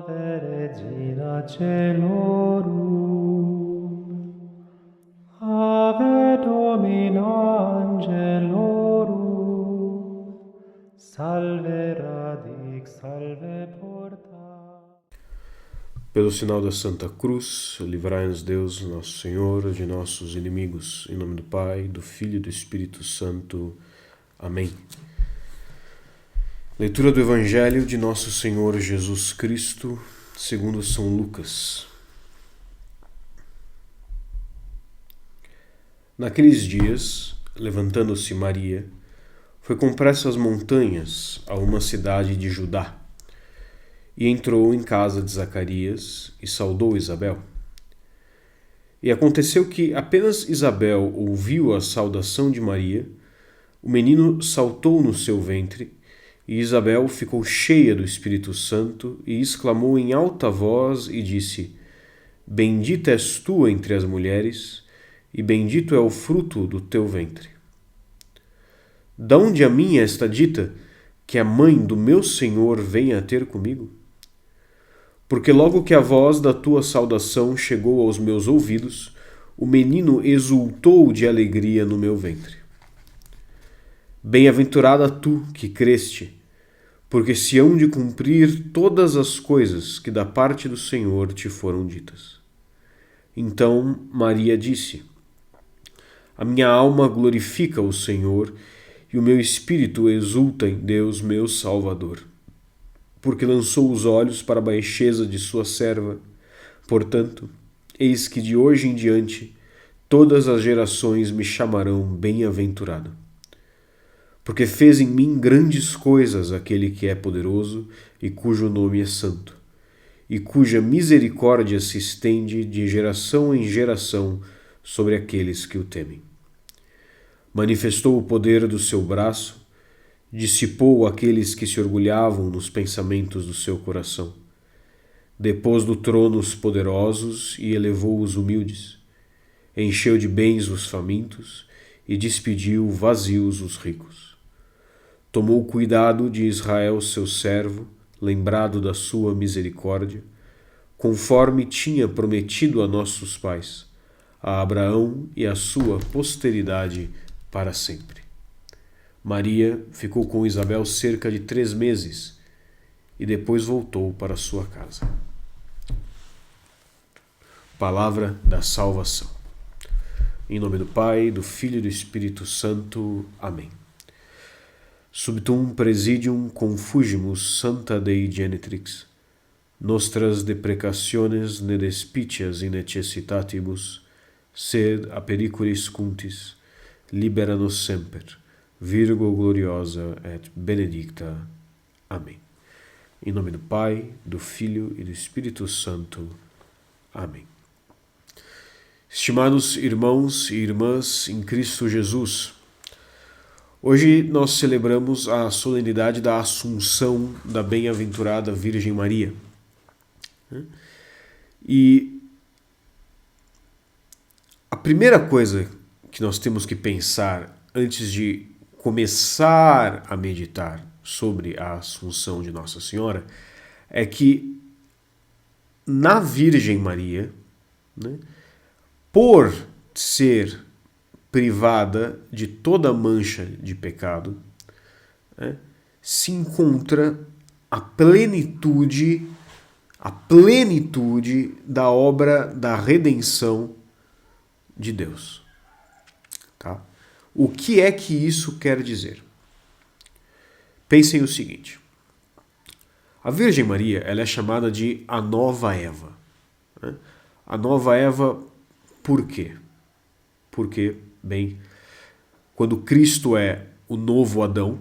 Ave Regina Caelorum, Ave Domina Angelorum, Salve Radix, Salve Porta. Pelo sinal da Santa Cruz, livrai-nos Deus, nosso Senhor, de nossos inimigos. Em nome do Pai, do Filho e do Espírito Santo. Amém. Leitura do Evangelho de nosso Senhor Jesus Cristo, segundo São Lucas. Naqueles dias, levantando-se Maria, foi com pressa às montanhas, a uma cidade de Judá, e entrou em casa de Zacarias e saudou Isabel. E aconteceu que, apenas Isabel ouviu a saudação de Maria, o menino saltou no seu ventre, e Isabel ficou cheia do Espírito Santo e exclamou em alta voz e disse: Bendita és tu entre as mulheres, e bendito é o fruto do teu ventre. Dá-onde a mim esta dita, que a mãe do meu Senhor venha a ter comigo? Porque logo que a voz da tua saudação chegou aos meus ouvidos, o menino exultou de alegria no meu ventre. Bem-aventurada tu que creste, porque se hão de cumprir todas as coisas que da parte do Senhor te foram ditas. Então Maria disse: A minha alma glorifica o Senhor, e o meu espírito exulta em Deus, meu Salvador, porque lançou os olhos para a baixeza de sua serva. Portanto, eis que de hoje em diante todas as gerações me chamarão bem-aventurada. Porque fez em mim grandes coisas aquele que é poderoso e cujo nome é santo, e cuja misericórdia se estende de geração em geração sobre aqueles que o temem. Manifestou o poder do seu braço, dissipou aqueles que se orgulhavam nos pensamentos do seu coração. Depôs do trono os poderosos e elevou os humildes. Encheu de bens os famintos e despediu vazios os ricos. Tomou cuidado de Israel, seu servo, lembrado da sua misericórdia, conforme tinha prometido a nossos pais, a Abraão e a sua posteridade para sempre. Maria ficou com Isabel cerca de 3 meses e depois voltou para sua casa. Palavra da salvação. Em nome do Pai, do Filho e do Espírito Santo. Amém. Subtum presidium confugimus Santa Dei Genitrix, nostras deprecationes ne despicias in necessitatibus, sed a periculis cuntis, libera nos semper, Virgo gloriosa et benedicta. Amém. Em nome do Pai, do Filho e do Espírito Santo. Amém. Estimados irmãos e irmãs em Cristo Jesus, hoje nós celebramos a solenidade da Assunção da Bem-aventurada Virgem Maria. E a primeira coisa que nós temos que pensar antes de começar a meditar sobre a Assunção de Nossa Senhora é que na Virgem Maria, por ser privada de toda mancha de pecado, se encontra a plenitude da obra da redenção de Deus. Tá? O que é que isso quer dizer? Pensem o seguinte. A Virgem Maria ela é chamada de a Nova Eva. A Nova Eva por quê? Porque, bem, quando Cristo é o novo Adão,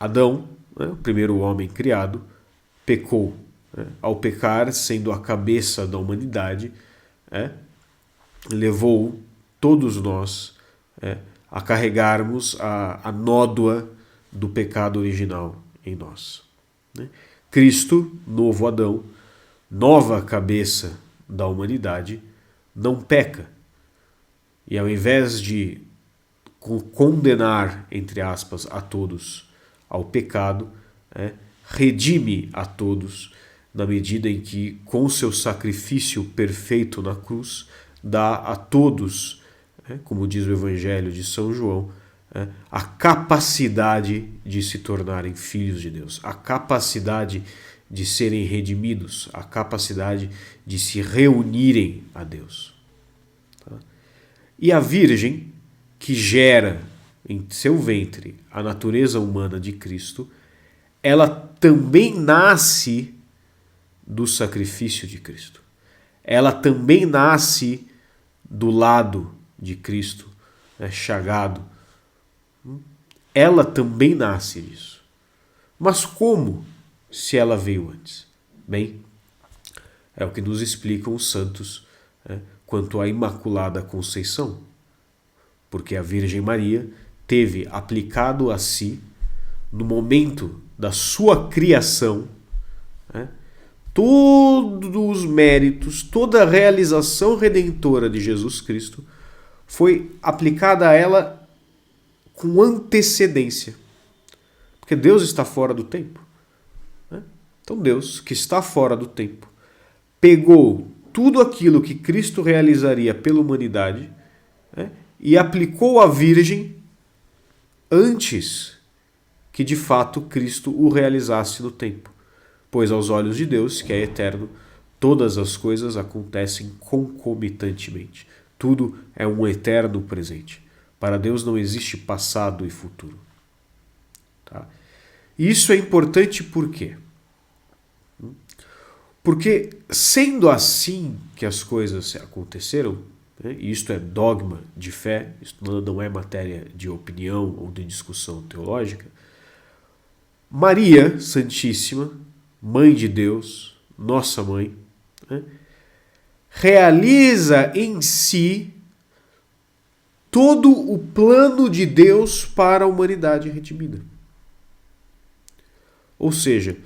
Adão, o primeiro homem criado, pecou. Ao pecar, sendo a cabeça da humanidade, levou todos nós a carregarmos a nódoa do pecado original em nós. Cristo, novo Adão, nova cabeça da humanidade, não peca. E ao invés de condenar, entre aspas, a todos ao pecado, redime a todos, na medida em que, com seu sacrifício perfeito na cruz, dá a todos, como diz o Evangelho de São João, a capacidade de se tornarem filhos de Deus, a capacidade de serem redimidos, a capacidade de se reunirem a Deus. E a Virgem, que gera em seu ventre a natureza humana de Cristo, ela também nasce do sacrifício de Cristo. Ela também nasce do lado de Cristo, chagado. Ela também nasce disso. Mas como, se ela veio antes? Bem, é o que nos explicam os santos quanto à Imaculada Conceição. Porque a Virgem Maria teve aplicado a si, no momento da sua criação, todos os méritos, toda a realização redentora de Jesus Cristo foi aplicada a ela com antecedência. Porque Deus está fora do tempo. Então Deus, que está fora do tempo, pegou tudo aquilo que Cristo realizaria pela humanidade e aplicou à Virgem antes que de fato Cristo o realizasse no tempo. Pois aos olhos de Deus, que é eterno, todas as coisas acontecem concomitantemente. Tudo é um eterno presente. Para Deus não existe passado e futuro. Tá? E isso é importante por quê? Porque sendo assim que as coisas aconteceram, e isto é dogma de fé, isto não é matéria de opinião ou de discussão teológica, Maria Santíssima, Mãe de Deus, nossa mãe, realiza em si todo o plano de Deus para a humanidade redimida. Ou seja,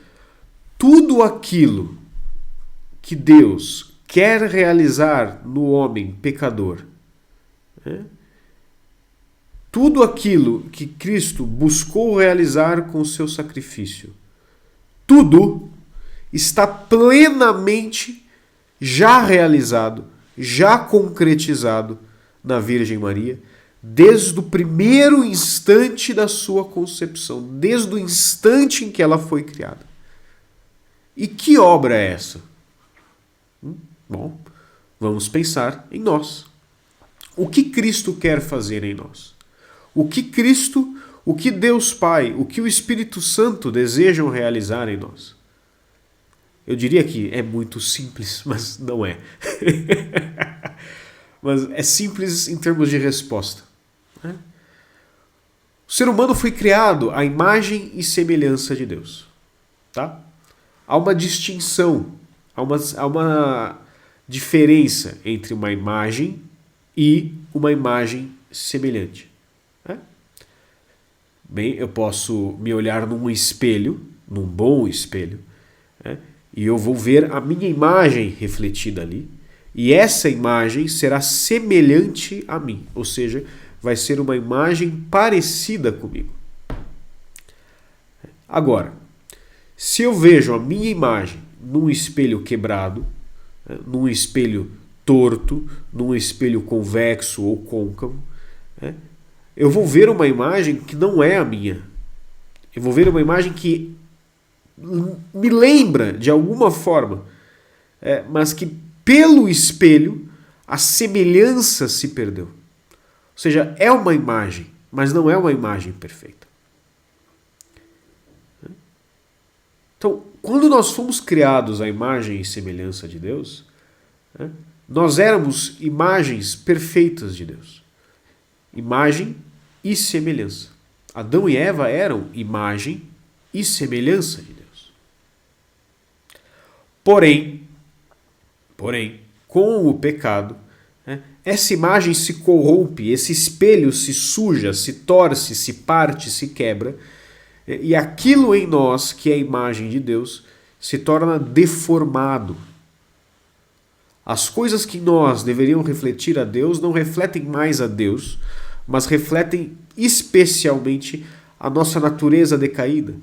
tudo aquilo que Deus quer realizar no homem pecador, tudo aquilo que Cristo buscou realizar com o seu sacrifício, tudo está plenamente já realizado, já concretizado na Virgem Maria, desde o primeiro instante da sua concepção, desde o instante em que ela foi criada. E que obra é essa? Bom, vamos pensar em nós. O que Cristo quer fazer em nós? O que Deus Pai, o que o Espírito Santo desejam realizar em nós? Eu diria que é muito simples, mas não é. Mas é simples em termos de resposta. O ser humano foi criado à imagem e semelhança de Deus. Tá? Há uma distinção, há uma diferença entre uma imagem e uma imagem semelhante. Bem, eu posso me olhar num espelho, num bom espelho, e eu vou ver a minha imagem refletida ali, e essa imagem será semelhante a mim, ou seja, vai ser uma imagem parecida comigo. Agora, se eu vejo a minha imagem num espelho quebrado, num espelho torto, num espelho convexo ou côncavo, eu vou ver uma imagem que não é a minha. Eu vou ver uma imagem que me lembra de alguma forma, mas que pelo espelho a semelhança se perdeu. Ou seja, é uma imagem, mas não é uma imagem perfeita. Então, quando nós fomos criados à imagem e semelhança de Deus, nós éramos imagens perfeitas de Deus. Imagem e semelhança. Adão e Eva eram imagem e semelhança de Deus. Porém, com o pecado, essa imagem se corrompe, esse espelho se suja, se torce, se parte, se quebra, e aquilo em nós, que é a imagem de Deus, se torna deformado. As coisas que em nós deveriam refletir a Deus não refletem mais a Deus, mas refletem especialmente a nossa natureza decaída,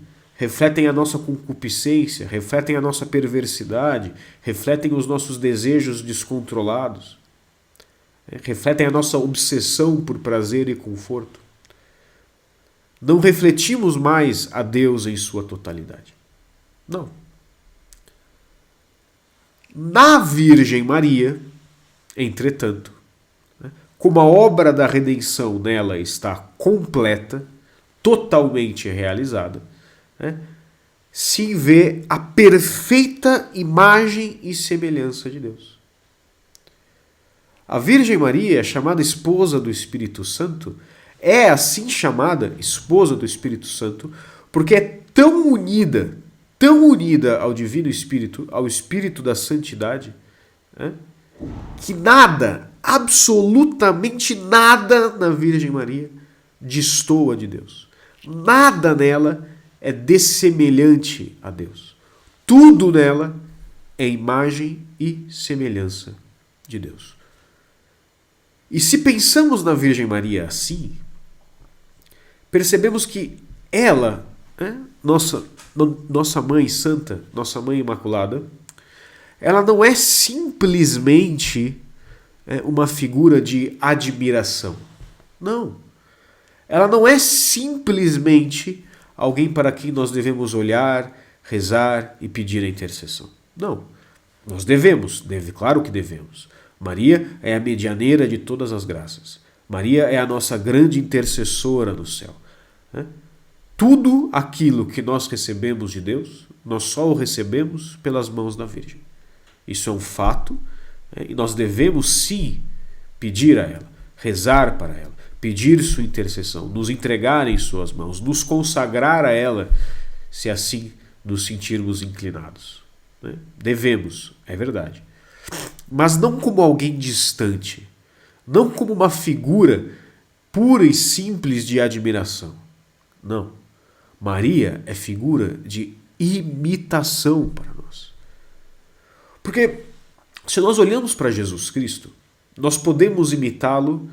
refletem a nossa concupiscência, refletem a nossa perversidade, refletem os nossos desejos descontrolados, refletem a nossa obsessão por prazer e conforto. Não refletimos mais a Deus em sua totalidade. Não. Na Virgem Maria, entretanto, como a obra da redenção nela está completa, totalmente realizada, se vê a perfeita imagem e semelhança de Deus. A Virgem Maria, chamada esposa do Espírito Santo, é assim chamada esposa do Espírito Santo, porque é tão unida ao Divino Espírito, ao Espírito da Santidade, que nada, absolutamente nada na Virgem Maria destoa de Deus. Nada nela é dessemelhante a Deus. Tudo nela é imagem e semelhança de Deus. E se pensamos na Virgem Maria assim, percebemos que ela, nossa Mãe Santa, nossa Mãe Imaculada, ela não é simplesmente uma figura de admiração. Não. Ela não é simplesmente alguém para quem nós devemos olhar, rezar e pedir a intercessão. Não. Nós claro que devemos. Maria é a medianeira de todas as graças. Maria é a nossa grande intercessora no céu. Tudo aquilo que nós recebemos de Deus, nós só o recebemos pelas mãos da Virgem. Isso é um fato, e nós devemos sim pedir a ela, rezar para ela, pedir sua intercessão, nos entregar em suas mãos, nos consagrar a ela, se assim nos sentirmos inclinados. Devemos, é verdade. Mas não como alguém distante, não como uma figura pura e simples de admiração. Não. Maria é figura de imitação para nós. Porque se nós olhamos para Jesus Cristo, nós podemos imitá-lo,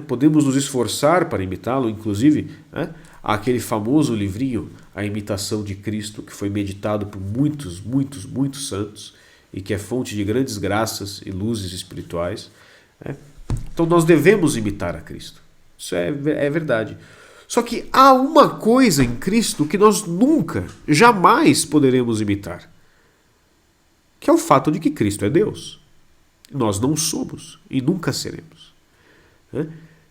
podemos nos esforçar para imitá-lo, inclusive há aquele famoso livrinho, A Imitação de Cristo, que foi meditado por muitos santos e que é fonte de grandes graças e luzes espirituais. Então nós devemos imitar a Cristo. Isso é verdade. Só que há uma coisa em Cristo que nós nunca, jamais poderemos imitar, que é o fato de que Cristo é Deus. Nós não somos e nunca seremos.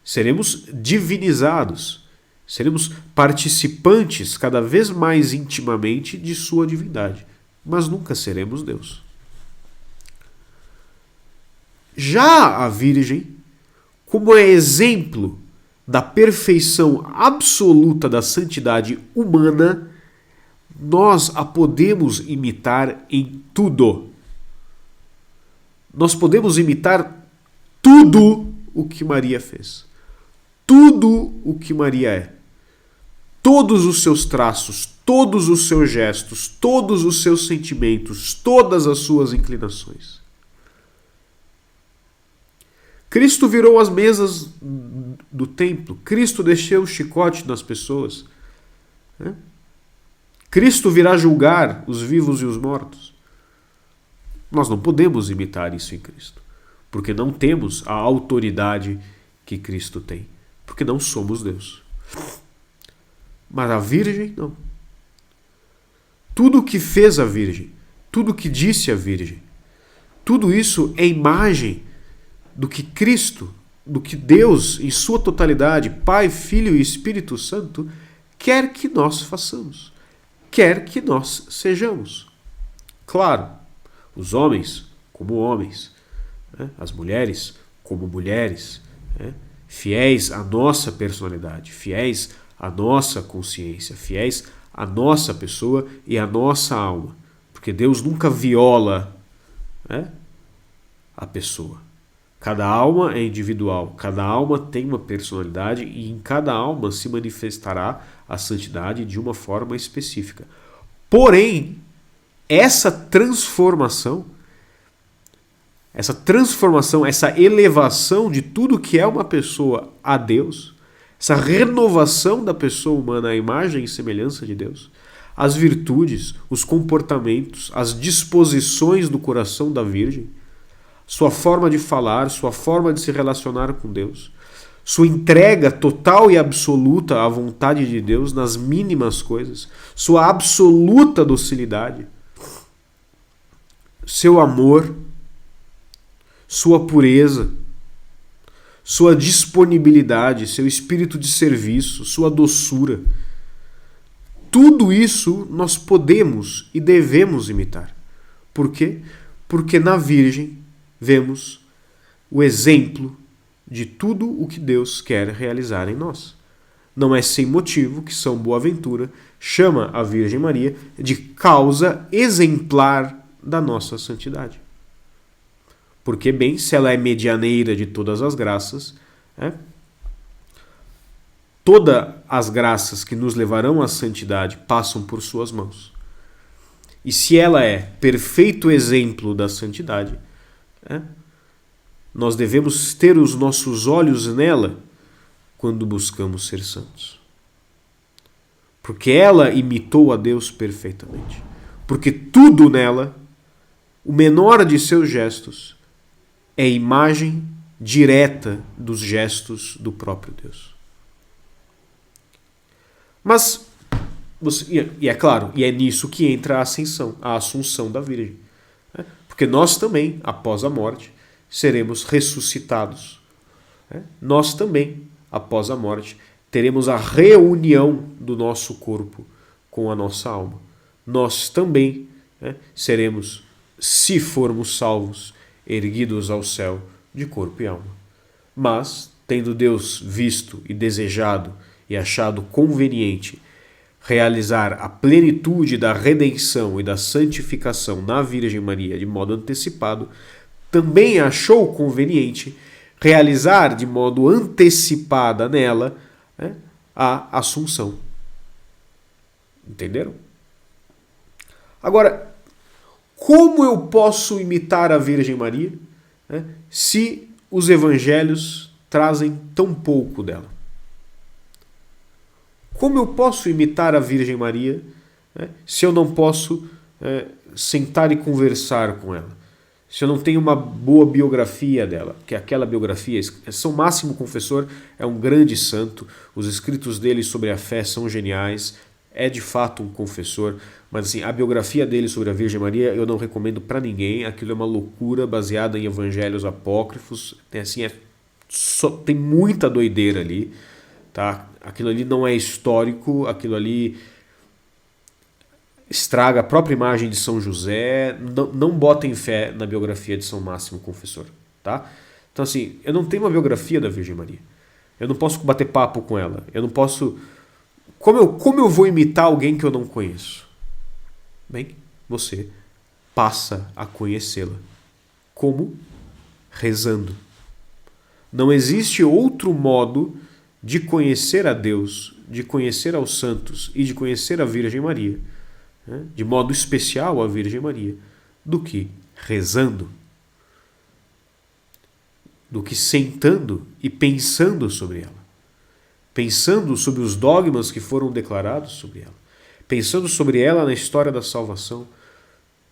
Seremos divinizados, seremos participantes cada vez mais intimamente de sua divindade, mas nunca seremos Deus. Já a Virgem, como é exemplo da perfeição absoluta da santidade humana, nós a podemos imitar em tudo. Nós podemos imitar tudo o que Maria fez. Tudo o que Maria é. Todos os seus traços, todos os seus gestos, todos os seus sentimentos, todas as suas inclinações. Cristo virou as mesas do templo. Cristo desceu o chicote nas pessoas. Cristo virá julgar os vivos e os mortos. Nós não podemos imitar isso em Cristo, porque não temos a autoridade que Cristo tem, porque não somos Deus. Mas a Virgem, não. Tudo o que fez a Virgem, tudo o que disse a Virgem, tudo isso é imagem do que Cristo, do que Deus, em sua totalidade, Pai, Filho e Espírito Santo, quer que nós façamos, quer que nós sejamos. Claro, os homens como homens, as mulheres como mulheres, fiéis à nossa personalidade, fiéis à nossa consciência, fiéis à nossa pessoa e à nossa alma, porque Deus nunca viola a pessoa. Cada alma é individual, cada alma tem uma personalidade e em cada alma se manifestará a santidade de uma forma específica. Porém, essa transformação, essa elevação de tudo que é uma pessoa a Deus, essa renovação da pessoa humana à imagem e semelhança de Deus, as virtudes, os comportamentos, as disposições do coração da Virgem, sua forma de falar, sua forma de se relacionar com Deus, sua entrega total e absoluta à vontade de Deus nas mínimas coisas, sua absoluta docilidade, seu amor, sua pureza, sua disponibilidade, seu espírito de serviço, sua doçura. Tudo isso nós podemos e devemos imitar. Por quê? Porque na Virgem vemos o exemplo de tudo o que Deus quer realizar em nós. Não é sem motivo que São Boaventura chama a Virgem Maria de causa exemplar da nossa santidade. Porque, bem, se ela é medianeira de todas as graças, todas as graças que nos levarão à santidade passam por suas mãos. E se ela é perfeito exemplo da santidade, nós devemos ter os nossos olhos nela quando buscamos ser santos. Porque ela imitou a Deus perfeitamente. Porque tudo nela, o menor de seus gestos, é imagem direta dos gestos do próprio Deus. Mas, e é claro, e é nisso que entra a ascensão, a assunção da Virgem. Porque nós também, após a morte, seremos ressuscitados. Nós também, após a morte, teremos a reunião do nosso corpo com a nossa alma. Nós também seremos, se formos salvos, erguidos ao céu de corpo e alma. Mas, tendo Deus visto e desejado e achado conveniente realizar a plenitude da redenção e da santificação na Virgem Maria de modo antecipado, também achou conveniente realizar de modo antecipada nela a Assunção. Entenderam? Agora, como eu posso imitar a Virgem Maria se os evangelhos trazem tão pouco dela? Como eu posso imitar a Virgem Maria se eu não posso sentar e conversar com ela? Se eu não tenho uma boa biografia dela, que é aquela biografia, São Máximo Confessor é um grande santo, os escritos dele sobre a fé são geniais, é de fato um confessor, mas assim, a biografia dele sobre a Virgem Maria eu não recomendo para ninguém, aquilo é uma loucura baseada em evangelhos apócrifos, tem muita doideira ali, tá? Aquilo ali não é histórico, aquilo ali estraga a própria imagem de São José, não botem fé na biografia de São Máximo Confessor, tá? Então assim, eu não tenho uma biografia da Virgem Maria, eu não posso bater papo com ela, eu não posso... Como eu vou imitar alguém que eu não conheço? Bem, você passa a conhecê-la. Como? Rezando. Não existe outro modo de conhecer a Deus, de conhecer aos santos e de conhecer a Virgem Maria, de modo especial a Virgem Maria, do que rezando, do que sentando e pensando sobre ela. Pensando sobre os dogmas que foram declarados sobre ela, pensando sobre ela na história da salvação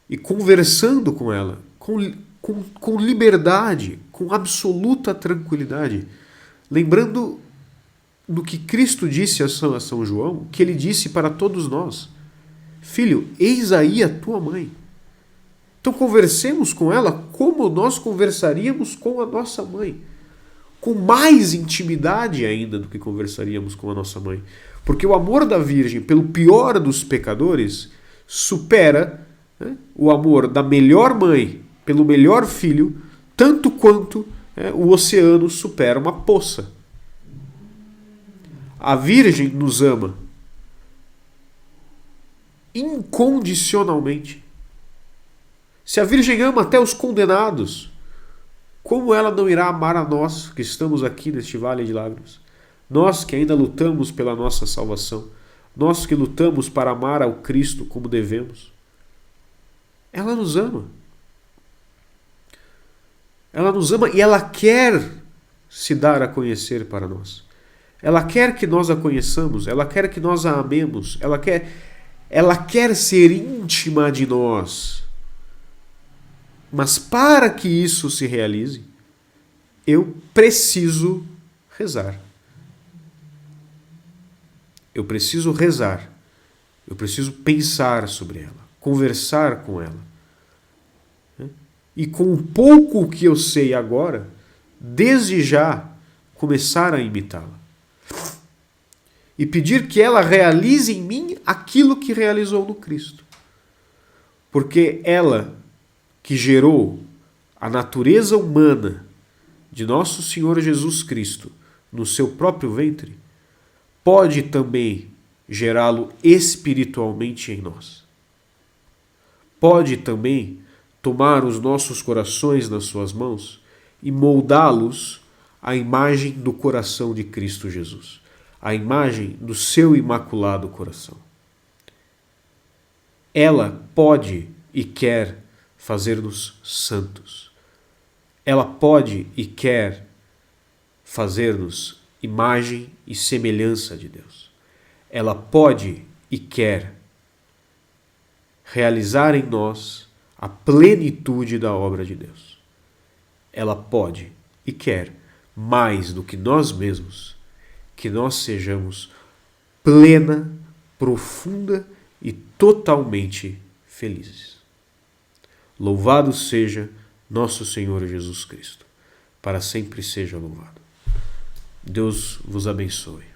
e conversando com ela com liberdade, com absoluta tranquilidade, lembrando do que Cristo disse a São João, que ele disse para todos nós: filho, eis aí a tua mãe. Então conversemos com ela como nós conversaríamos com a nossa mãe. Com mais intimidade ainda do que conversaríamos com a nossa mãe. Porque o amor da Virgem pelo pior dos pecadores supera o amor da melhor mãe pelo melhor filho, tanto quanto o oceano supera uma poça. A Virgem nos ama incondicionalmente. Se a Virgem ama até os condenados, como ela não irá amar a nós que estamos aqui neste vale de lágrimas? Nós que ainda lutamos pela nossa salvação, nós que lutamos para amar ao Cristo como devemos. Ela nos ama. Ela nos ama e ela quer se dar a conhecer para nós. Ela quer que nós a conheçamos, ela quer que nós a amemos, ela quer ela quer ser íntima de nós. Mas para que isso se realize, eu preciso rezar. Eu preciso rezar. Eu preciso pensar sobre ela, conversar com ela. E com o pouco que eu sei agora, desde já, começar a imitá-la. E pedir que ela realize em mim aquilo que realizou no Cristo. Porque ela, que gerou a natureza humana de nosso Senhor Jesus Cristo no seu próprio ventre, pode também gerá-lo espiritualmente em nós. Pode também tomar os nossos corações nas suas mãos e moldá-los à imagem do coração de Cristo Jesus, à imagem do seu imaculado coração. Ela pode e quer fazer-nos santos. Ela pode e quer fazer-nos imagem e semelhança de Deus. Ela pode e quer realizar em nós a plenitude da obra de Deus. Ela pode e quer, mais do que nós mesmos, que nós sejamos plena, profunda e totalmente felizes. Louvado seja nosso Senhor Jesus Cristo. Para sempre seja louvado. Deus vos abençoe.